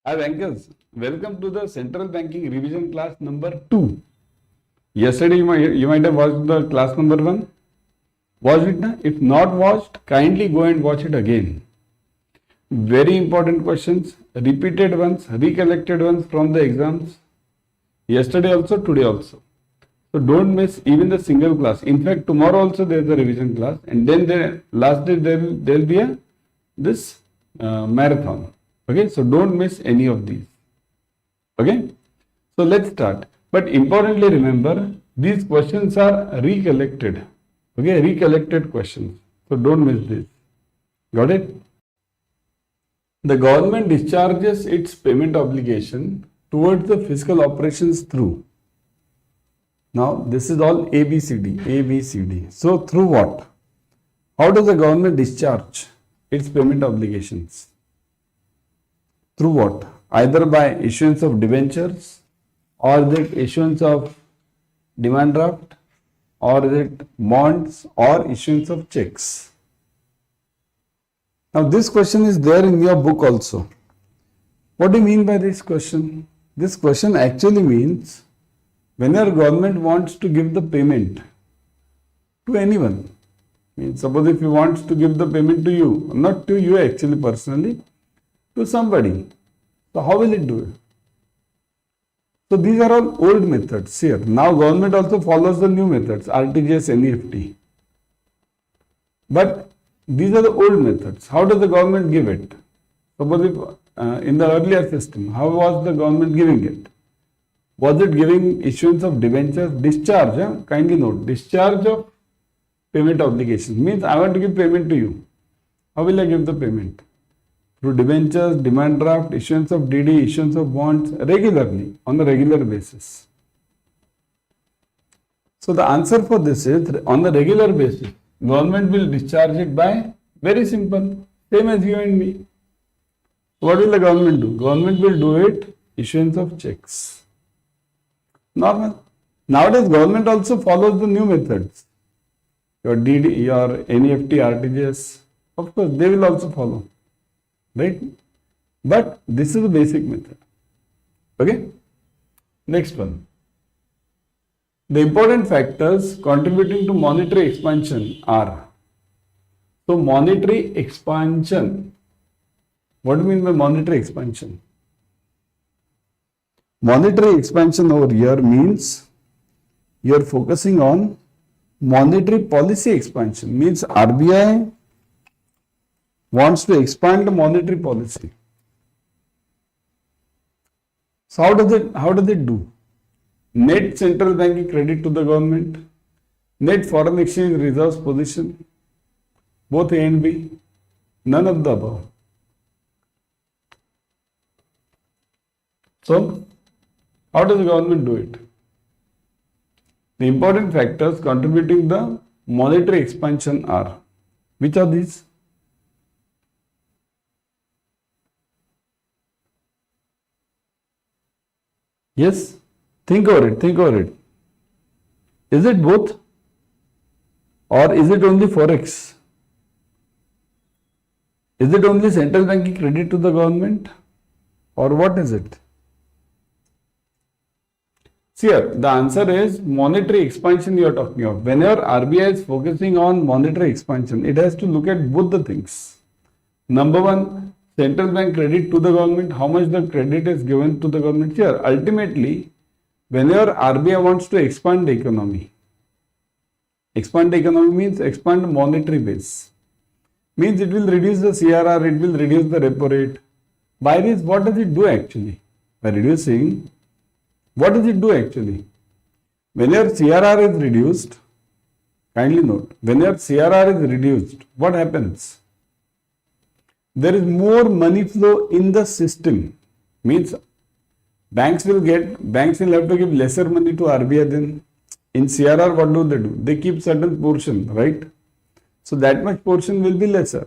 Hi bankers, welcome to the central banking revision class number 2. Yesterday you might have watched the class number 1. Watched it now? If not watched, kindly go and watch it again. Very important questions, repeated ones, recollected ones from the exams. Yesterday also, today also. So don't miss even the single class. In fact, tomorrow also there is a revision class, and then the last day there will be this marathon. Okay, so don't miss any of these. Okay, so let's start. But importantly, remember these questions are recollected. Okay, recollected questions. So don't miss this. Got it? The government discharges its payment obligation towards the fiscal operations through. Now this is all ABCD. So through what? How does the government discharge its payment obligations? Through what? Either by issuance of debentures, or the issuance of demand draft, or is it bonds, or issuance of checks. Now this question is there in your book also. What do you mean by this question? This question actually means when your government wants to give the payment to anyone. Suppose if he wants to give the payment to you, not to you actually personally, to somebody. So how will it do it? So these are all old methods here. Now government also follows the new methods, RTGS, NEFT. But these are the old methods. How does the government give it? Suppose if in the earlier system, how was the government giving it? Was it giving issuance of debentures? Discharge, kindly note, discharge of payment obligations. Means I want to give payment to you. How will I give the payment? Through debentures, demand draft, issuance of DD, issuance of bonds, regularly, on a regular basis. So the answer for this is, on a regular basis, government will discharge it by, very simple, same as you and me. What will the government do? Government will do it, issuance of checks. Normal. Nowadays, government also follows the new methods. Your DD, your NEFT, RTGS, of course, they will also follow. Right? But this is the basic method. Okay? Next one. The important factors contributing to monetary expansion are. So, monetary expansion. What do you mean by monetary expansion? Monetary expansion over here means you are focusing on monetary policy expansion. Means RBI wants to expand the monetary policy. So how does it do? Net central banking credit to the government, net foreign exchange reserves position, both A and B, none of the above. So how does the government do it? The important factors contributing the monetary expansion are, which are these? Yes, think over it. Is it both? Or is it only Forex? Is it only central banking credit to the government? Or what is it? See here, the answer is monetary expansion you are talking of. Whenever RBI is focusing on monetary expansion, it has to look at both the things. Number one, central bank credit to the government, how much the credit is given to the government here. Ultimately, whenever RBI wants to expand the economy means expand monetary base. Means it will reduce the CRR, it will reduce the repo rate. By this, what does it do actually? By reducing, what does it do actually? Whenever CRR is reduced, kindly note, whenever CRR is reduced, what happens? There is more money flow in the system. Means banks will have to give lesser money to RBI than in CRR. What do? They keep certain portion, right? So that much portion will be lesser.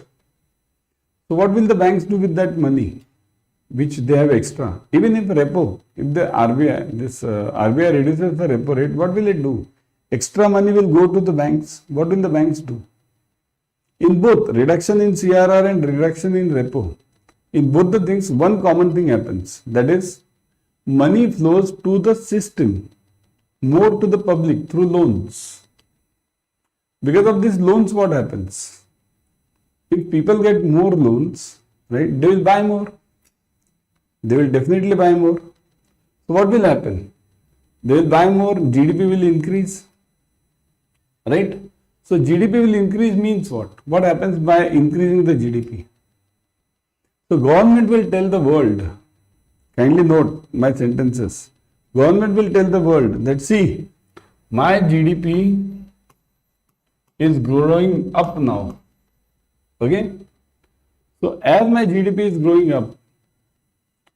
So what will the banks do with that money which they have extra? Even if repo, if the RBI reduces the repo rate, what will it do? Extra money will go to the banks. What will the banks do? In both reduction in CRR and reduction in repo, in both the things, one common thing happens. That is, money flows to the system, more to the public through loans. Because of these loans, what happens? If people get more loans, right, they will buy more. They will definitely buy more. So what will happen? They will buy more, GDP will increase. Right? So GDP will increase means what? What happens by increasing the GDP? So government will tell the world, kindly note my sentences. Government will tell the world that, see, my GDP is growing up now. Okay? So as my GDP is growing up,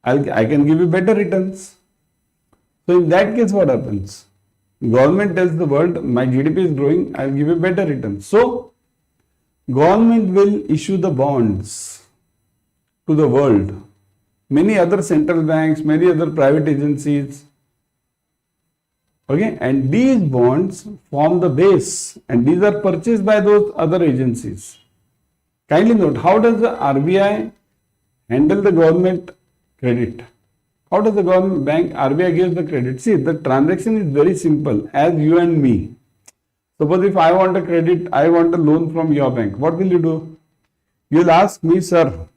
I can give you better returns. So in that case, what happens? Government tells the world, my GDP is growing, I will give you better returns. So government will issue the bonds to the world. Many other central banks, many other private agencies. Okay, and these bonds form the base, and these are purchased by those other agencies. Kindly note, how does the RBI handle the government credit? How does the government bank, RBI gives the credit? See, the transaction is very simple, as you and me. Suppose if I want a credit, I want a loan from your bank, what will you do? You'll ask me, sir,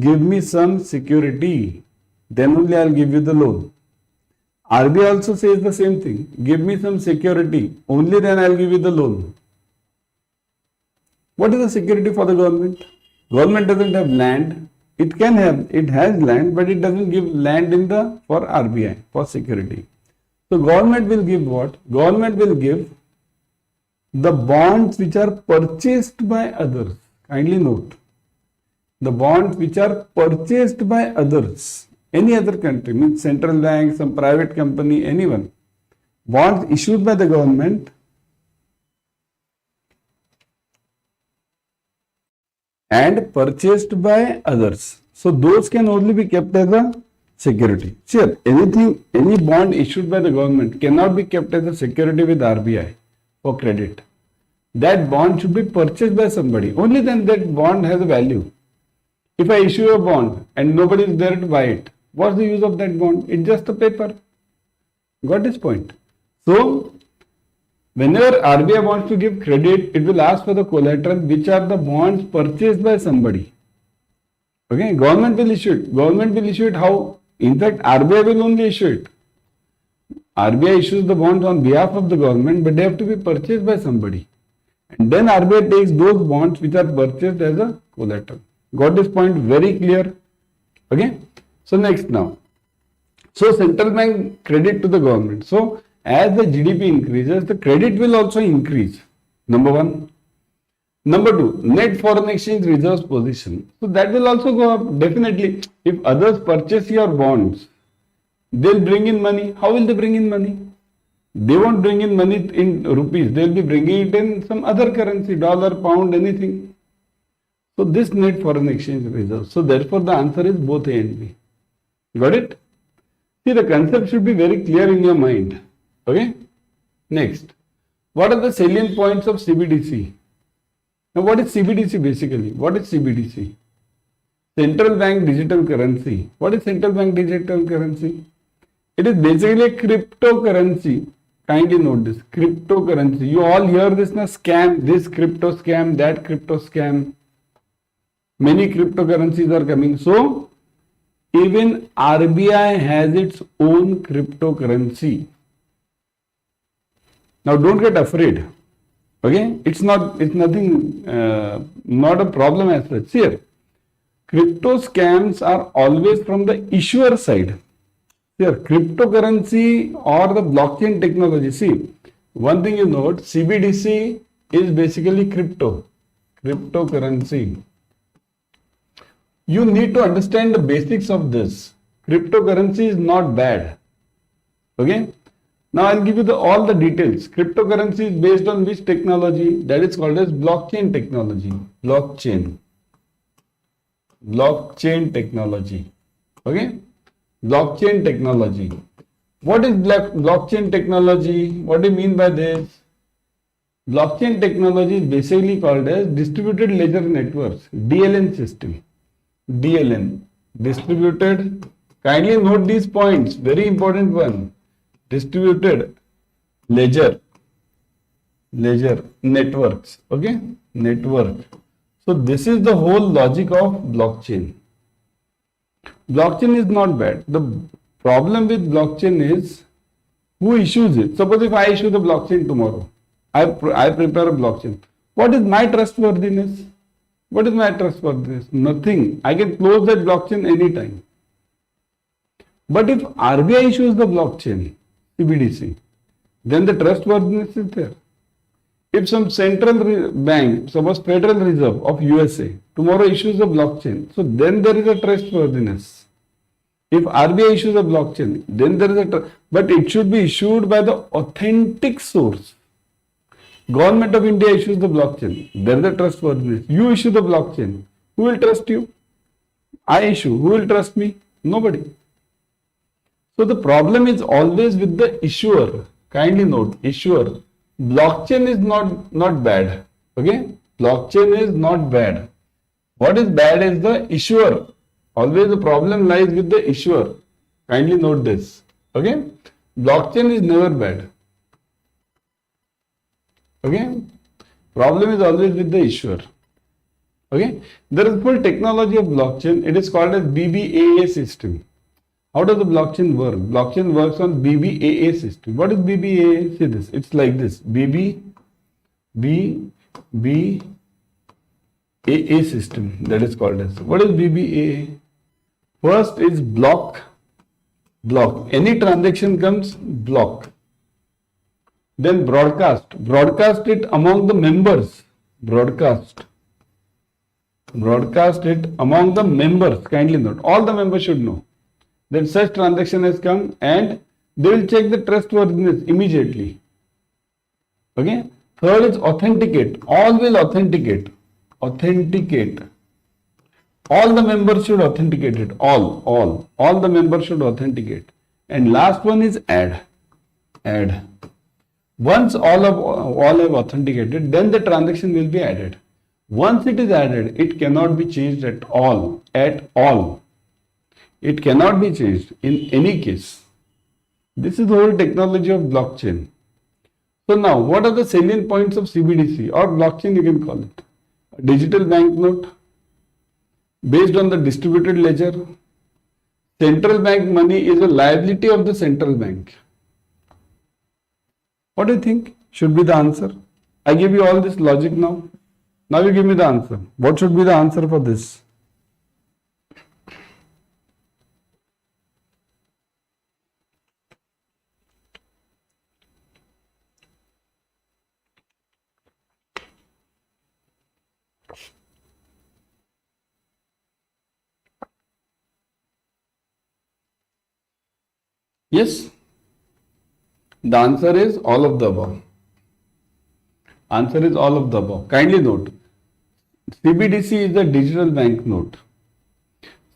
give me some security, then only I'll give you the loan. RBI also says the same thing, give me some security, only then I'll give you the loan. What is the security for the government? Government doesn't have land. It has land, but it doesn't give land for RBI, for security. So government will give what? Government will give the bonds which are purchased by others. Kindly note, the bonds which are purchased by others, any other country, means central bank, some private company, anyone. Bonds issued by the government and purchased by others. So those can only be kept as a security. Sure, any bond issued by the government cannot be kept as a security with RBI for credit. That bond should be purchased by somebody. Only then that bond has a value. If I issue a bond and nobody is there to buy it, what's the use of that bond? It's just a paper. Got this point? So whenever RBI wants to give credit, it will ask for the collateral, which are the bonds purchased by somebody. Okay, government will issue it. Government will issue it how? In fact, RBI will only issue it. RBI issues the bonds on behalf of the government, but they have to be purchased by somebody. And then RBI takes those bonds which are purchased as a collateral. Got this point very clear? Okay. So next now. So central bank credit to the government. So as the GDP increases, the credit will also increase. Number one. Number two, net foreign exchange reserves position. So that will also go up definitely. If others purchase your bonds, they'll bring in money. How will they bring in money? They won't bring in money in rupees. They'll be bringing it in some other currency, dollar, pound, anything. So this net foreign exchange reserves. So therefore the answer is both A and B. Got it? See, the concept should be very clear in your mind. Okay. Next, what are the salient points of CBDC? Now, what is CBDC basically? What is CBDC? Central bank digital currency. What is central bank digital currency? It is basically a cryptocurrency. Kindly note this, cryptocurrency. You all hear this na, scam, this crypto scam, that crypto scam. Many cryptocurrencies are coming. So even RBI has its own cryptocurrency. Now don't get afraid. Okay, it's nothing, not a problem as such. Here, crypto scams are always from the issuer side. Here, cryptocurrency or the blockchain technology. See, one thing you note, CBDC is basically cryptocurrency. You need to understand the basics of this. Cryptocurrency is not bad. Okay. Now I'll give you all the details. Cryptocurrency is based on which technology? That is called as blockchain technology. Blockchain technology. Okay. Blockchain technology. What is blockchain technology? What do you mean by this? Blockchain technology is basically called as distributed ledger networks, DLN system. DLN. Distributed, kindly note these points, very important one. Distributed ledger networks, okay, network. So this is the whole logic of blockchain. Blockchain is not bad. The problem with blockchain is who issues it. Suppose if I issue the blockchain tomorrow, I prepare a blockchain. What is my trustworthiness? What is my trustworthiness? Nothing. I can close that blockchain anytime. But if RBI issues the blockchain, CBDC, then the trustworthiness is there. If some central bank, suppose Federal Reserve of USA, tomorrow issues a blockchain, so then there is a trustworthiness. If RBI issues a blockchain, then there is a but it should be issued by the authentic source. Government of India issues the blockchain, there is a trustworthiness. You issue the blockchain, who will trust you? I issue, who will trust me? Nobody. So the problem is always with the issuer. Kindly note, issuer. Blockchain is not bad. Okay? Blockchain is not bad. What is bad is the issuer. Always the problem lies with the issuer. Kindly note this. Okay? Blockchain is never bad. Okay? Problem is always with the issuer. Okay? There is full technology of blockchain. It is called as BBAA system. How does the blockchain work? Blockchain works on BBAA system. What is BBAA? See this. It's like this. BBAA system. That is called as. What is BBAA? First is block. Any transaction comes, block. Then broadcast. Broadcast it among the members. Broadcast it among the members. Kindly note. All the members should know. Then such transaction has come and they will check the trustworthiness immediately. Okay. Third is authenticate. All will authenticate. Authenticate. All the members should authenticate it. All the members should authenticate. And last one is add. Once all have authenticated, then the transaction will be added. Once it is added, it cannot be changed at all. It cannot be changed in any case. This is the whole technology of blockchain. So now, what are the salient points of CBDC or blockchain, you can call it? A digital banknote based on the distributed ledger. Central bank money is a liability of the central bank. What do you think should be the answer? I give you all this logic now. Now you give me the answer. What should be the answer for this? Yes, the answer is all of the above. Answer is all of the above. Kindly note, CBDC is the digital banknote.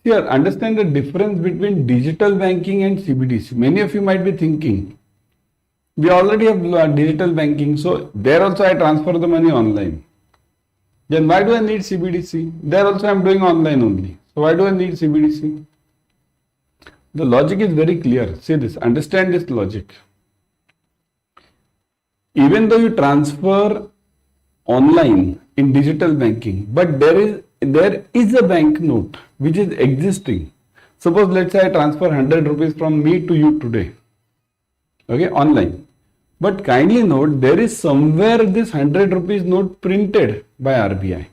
Here, understand the difference between digital banking and CBDC. Many of you might be thinking, we already have digital banking, so there also I transfer the money online. Then why do I need CBDC? There also I am doing online only. So why do I need CBDC? The logic is very clear. See this, understand this logic. Even though you transfer online in digital banking, but there is a banknote which is existing. Suppose let's say I transfer 100 rupees from me to you today. Okay, online. But kindly note, there is somewhere this 100 rupees note printed by RBI.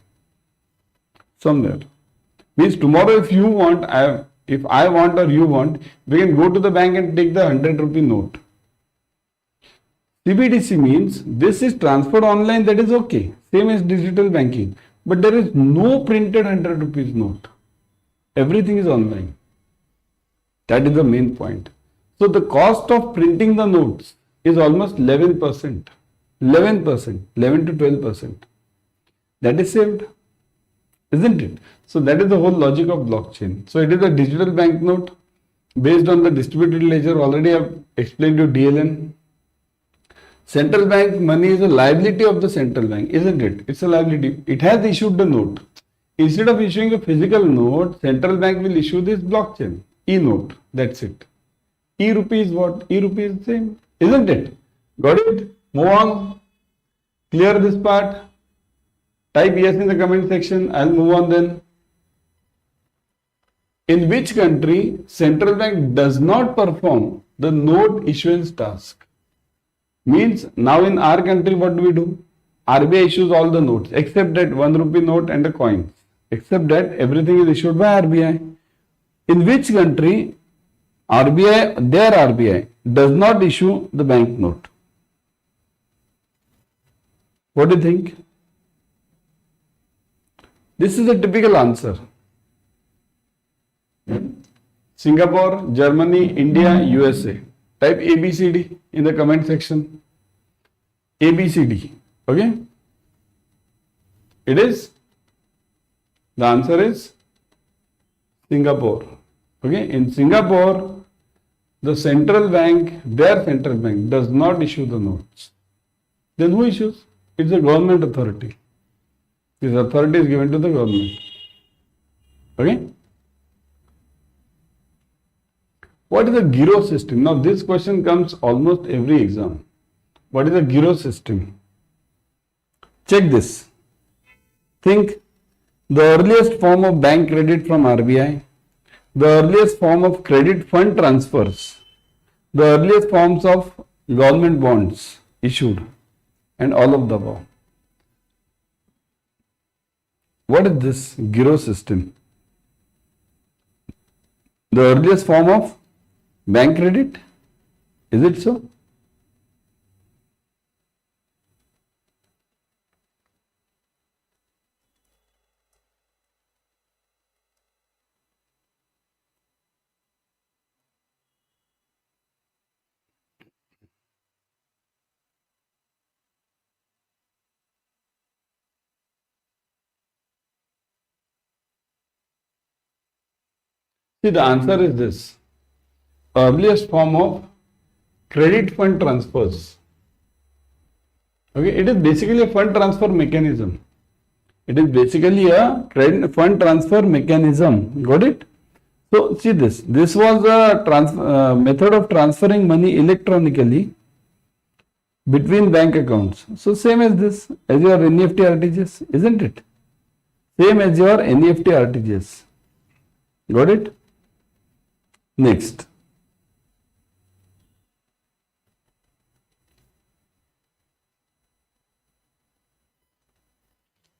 Somewhere. Means tomorrow if you want, if I want or you want, we can go to the bank and take the 100 rupee note. CBDC means this is transferred online, that is okay. Same as digital banking. But there is no printed 100 rupees note. Everything is online. That is the main point. So the cost of printing the notes is almost 11%. 11 to 12%. That is saved, isn't it? So that is the whole logic of blockchain. So it is a digital banknote based on the distributed ledger. Already I have explained you DLN. Central bank money is a liability of the central bank, isn't it? It's a liability. It has issued the note. Instead of issuing a physical note, central bank will issue this blockchain, e-note. That's it. E-rupee is what? E-rupee is the same, isn't it? Got it? Move on. Clear this part. Type yes in the comment section. I'll move on then. In which country central bank does not perform the note issuance task? Means now in our country what do? RBI issues all the notes except that 1 rupee note and the coins. Except that everything is issued by RBI. In which country RBI, their RBI does not issue the bank note? What do you think? This is a typical answer. Singapore, Germany, India, USA. Type ABCD in the comment section. ABCD. Okay? It is? The answer is Singapore. Okay? In Singapore, the central bank, their central bank does not issue the notes. Then who issues? It's a government authority. This authority is given to the government. Okay? What is a gyro system? Now this question comes almost every exam. What is a gyro system? Check this. Think the earliest form of bank credit from RBI, the earliest form of credit fund transfers, the earliest forms of government bonds issued, and all of the above. What is this gyro system? The earliest form of bank credit? Is it so? See, the answer is this. Earliest form of credit fund transfers. Okay, it is basically a fund transfer mechanism. It is basically a credit fund transfer mechanism. Got it? So, see this. This was a method of transferring money electronically between bank accounts. So, same as this, as your NEFT RTGS, isn't it? Same as your NEFT RTGS. Got it? Next.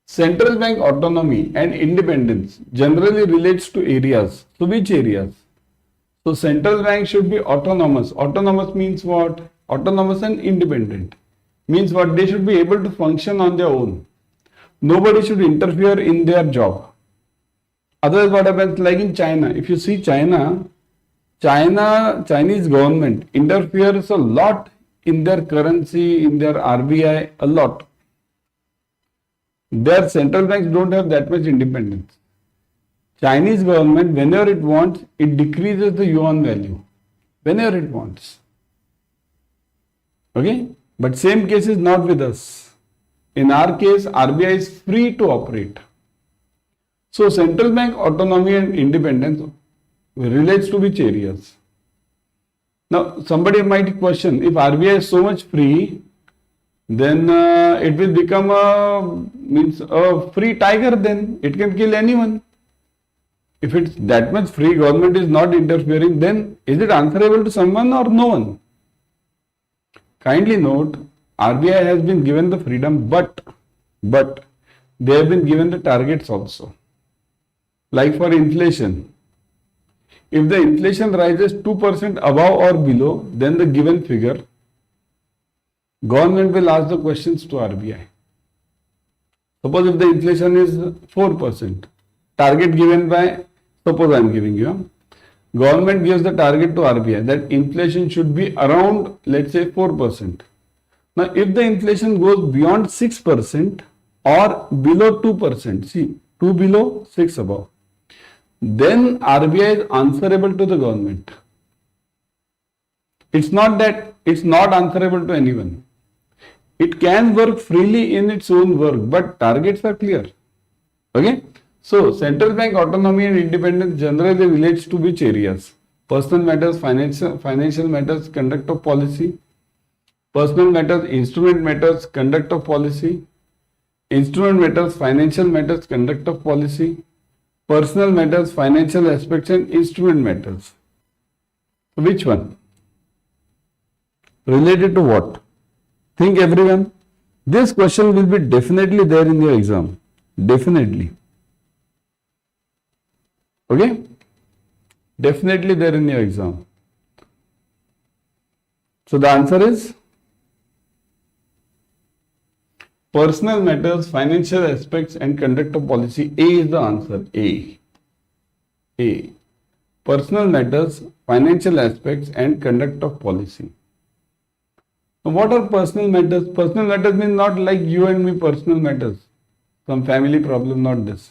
Central bank autonomy and independence generally relates to areas. So which areas? So central bank should be autonomous. Autonomous means what? Autonomous and independent. Means what? They should be able to function on their own. Nobody should interfere in their job. Otherwise what happens? Like in China, if you see Chinese government interferes a lot in their currency, in their RBI, a lot. Their central banks don't have that much independence. Chinese government, whenever it wants, it decreases the yuan value. Whenever it wants. Okay? But same case is not with us. In our case, RBI is free to operate. So central bank autonomy and independence relates to which areas? Now somebody might question, if RBI is so much free, then it will become a free tiger, then it can kill anyone. If it's that much free, government is not interfering, then is it answerable to someone or no one? Kindly note, RBI has been given the freedom, but they have been given the targets also. Like for inflation, if the inflation rises 2% above or below, then the given figure, government will ask the questions to RBI. Suppose if the inflation is 4%, target given by, suppose I am giving you, government gives the target to RBI that inflation should be around, let's say 4%. Now if the inflation goes beyond 6% or below 2%, see 2 below, 6 above, then RBI is answerable to the government. It's not that it's not answerable to anyone. It can work freely in its own work, but targets are clear. Okay? So, central bank autonomy and independence generally relates to which areas? Personal matters, financial matters, conduct of policy. Personal matters, instrument matters, conduct of policy. Instrument matters, financial matters, conduct of policy. Personal matters, financial aspects and instrument matters. Which one? Related to what? Think everyone. This question will be definitely there in your exam. Definitely. Okay? Definitely there in your exam. So the answer is personal matters, financial aspects and conduct of policy. A is the answer. A. A. Personal matters, financial aspects and conduct of policy. Now, what are personal matters? Personal matters means not like you and me personal matters. Some family problem, not this.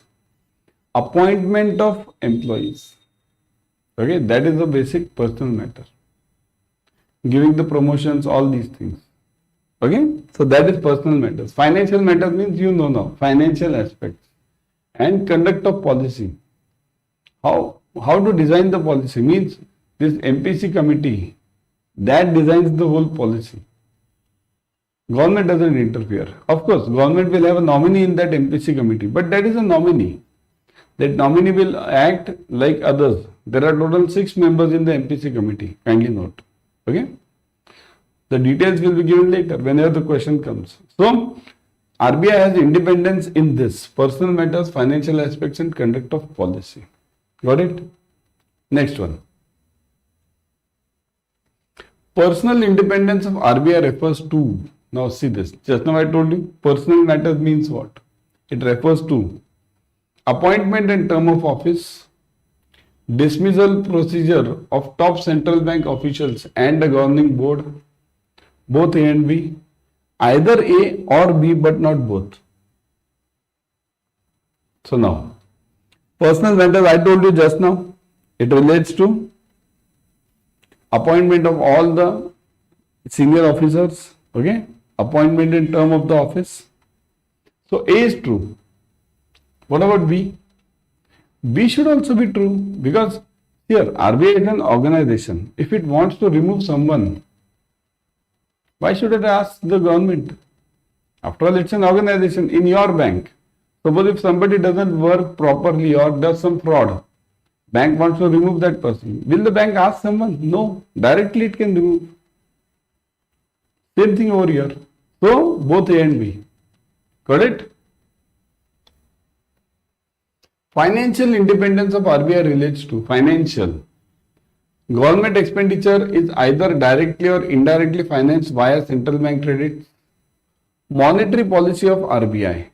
Appointment of employees. Okay, that is the basic personal matter. Giving the promotions, all these things. Okay, so that is personal matters. Financial matters means you know now, financial aspects and conduct of policy. How to design the policy means this MPC committee that designs the whole policy. Government doesn't interfere. Of course, government will have a nominee in that MPC committee, but that is a nominee. That nominee will act like others. There are total 6 members in the MPC committee. Kindly note. Okay. The details will be given later whenever the question comes. So, RBI has independence in this personal matters, financial aspects and conduct of policy. Got it? Next one. Personal independence of RBI refers to, now see this, just now I told you, personal matters means what? It refers to appointment and term of office, dismissal procedure of top central bank officials and the governing board, both A and B, either A or B but not both. So now, personal matters I told you just now, it relates to appointment of all the senior officers, okay, appointment and term of the office. So A is true. What about B? B should also be true because here RBI is an organization. If it wants to remove someone, why should it ask the government? After all, it's an organization in your bank. Suppose if somebody doesn't work properly or does some fraud, bank wants to remove that person. Will the bank ask someone? No. Directly it can remove. Same thing over here. So both A and B. Got it? Financial independence of RBI relates to financial. Government expenditure is either directly or indirectly financed via central bank credits. Monetary policy of RBI,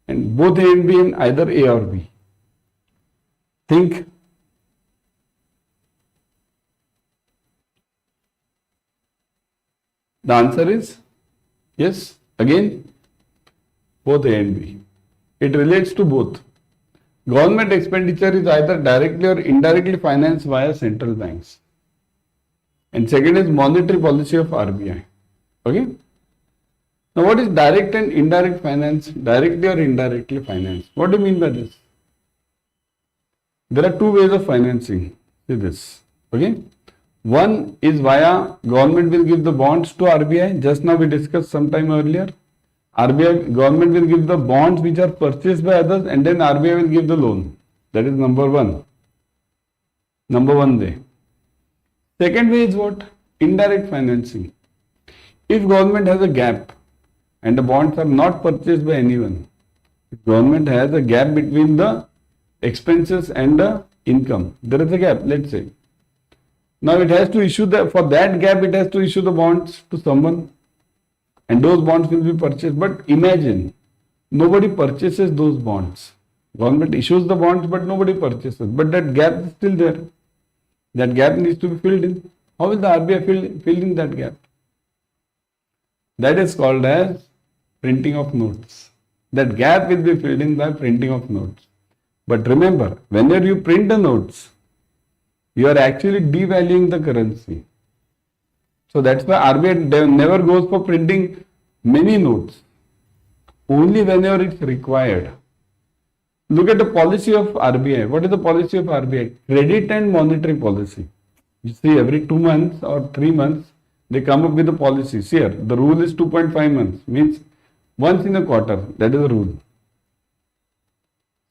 and both A and B in either A or B. Think. The answer is yes. Again, both A and B. It relates to both. Government expenditure is either directly or indirectly financed via central banks. And second is monetary policy of RBI. Okay. Now what is direct and indirect finance? Directly or indirectly financed? What do you mean by this? There are two ways of financing. See this. Okay. One is via government will give the bonds to RBI. Just now we discussed sometime earlier. RBI government will give the bonds which are purchased by others and then RBI will give the loan. That is number one. Number one way. Second way is what? Indirect financing. If government has a gap and the bonds are not purchased by anyone, if government has a gap between the expenses and the income, there is a gap, let's say. Now it has to issue for that gap it has to issue the bonds to someone and those bonds will be purchased. But imagine, nobody purchases those bonds. Government issues the bonds but nobody purchases. But that gap is still there. That gap needs to be filled in. How will the RBI fill in that gap? That is called as printing of notes. That gap will be filled in by printing of notes. But remember, whenever you print the notes, you are actually devaluing the currency. So that's why RBI never goes for printing many notes. Only whenever it's required. Look at the policy of RBI. What is the policy of RBI? Credit and monetary policy. You see, every 2 months or 3 months, they come up with the policies. Here, the rule is 2.5 months, means once in a quarter. That is the rule.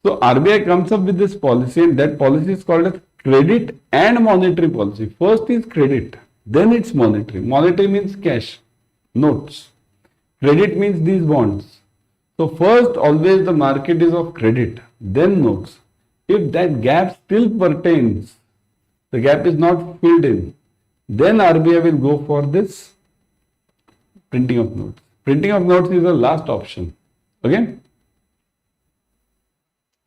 So RBI comes up with this policy, and that policy is called as credit and monetary policy. First is credit, then it's monetary. Monetary means cash, notes. Credit means these bonds. So first, always the market is of credit, then notes. If that gap still pertains, the gap is not filled in, then RBI will go for this printing of notes. Printing of notes is the last option. Okay?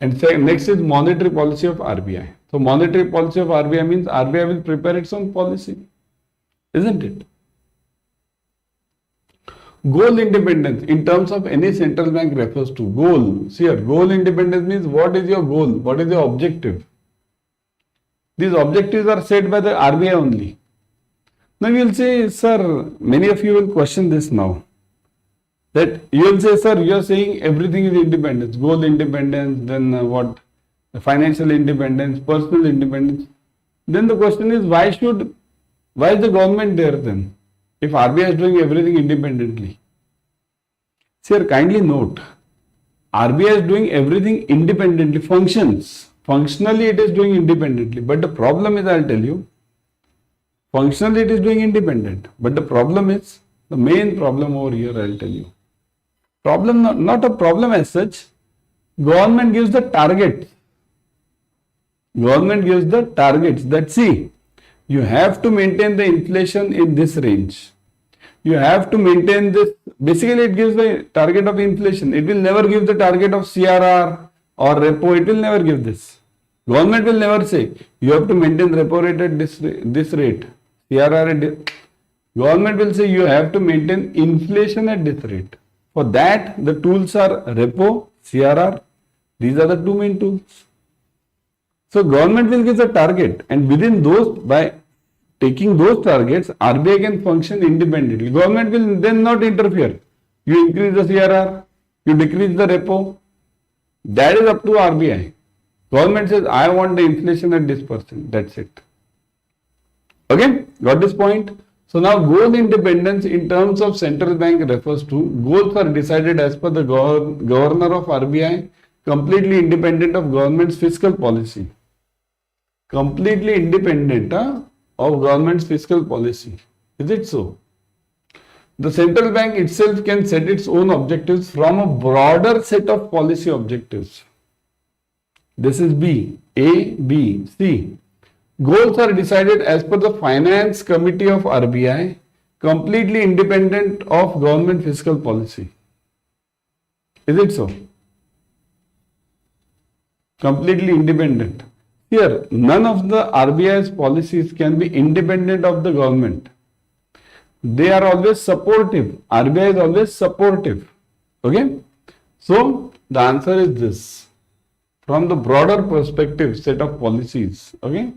And next is monetary policy of RBI. So monetary policy of RBI means RBI will prepare its own policy, isn't it? Goal independence in terms of any central bank refers to goal. See here, goal independence means what is your goal? What is your objective? These objectives are set by the RBI only. Now you will say, sir, many of you will question this now. That you will say, sir, you are saying everything is independence, goal independence, then what? Financial independence, personal independence. Then the question is, why is the government there then? If RBI is doing everything independently. Sir, kindly note, RBI is doing everything independently, functions. Functionally it is doing independently. But the problem is, I'll tell you, functionally it is doing independent. But the problem is, the main problem over here, I'll tell you. Problem, not a problem as such. Government gives the target. Government gives the targets that see, you have to maintain the inflation in this range. You have to maintain this. Basically, it gives the target of inflation. It will never give the target of CRR or repo. It will never give this. Government will never say, you have to maintain repo rate at this rate. CRR at this. Government will say, you have to maintain inflation at this rate. For that, the tools are repo, CRR. These are the two main tools. So government will give the target, and within those, by taking those targets, RBI can function independently. Government will then not interfere. You increase the CRR, you decrease the repo. That is up to RBI. Government says, I want the inflation at this %. That's it. Okay, got this point? So now goal independence in terms of central bank refers to goals are decided as per the governor of RBI, completely independent of government's fiscal policy. Completely independent of government's fiscal policy. Is it so? The central bank itself can set its own objectives from a broader set of policy objectives. This is B, A, B, C. Goals are decided as per the Finance Committee of RBI, completely independent of government fiscal policy. Is it so? Completely independent. Here, none of the RBI's policies can be independent of the government. They are always supportive. RBI is always supportive. Okay? So, the answer is this. From the broader perspective, set of policies. Okay?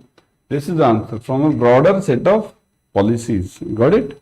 This is the answer. From a broader set of policies. Got it?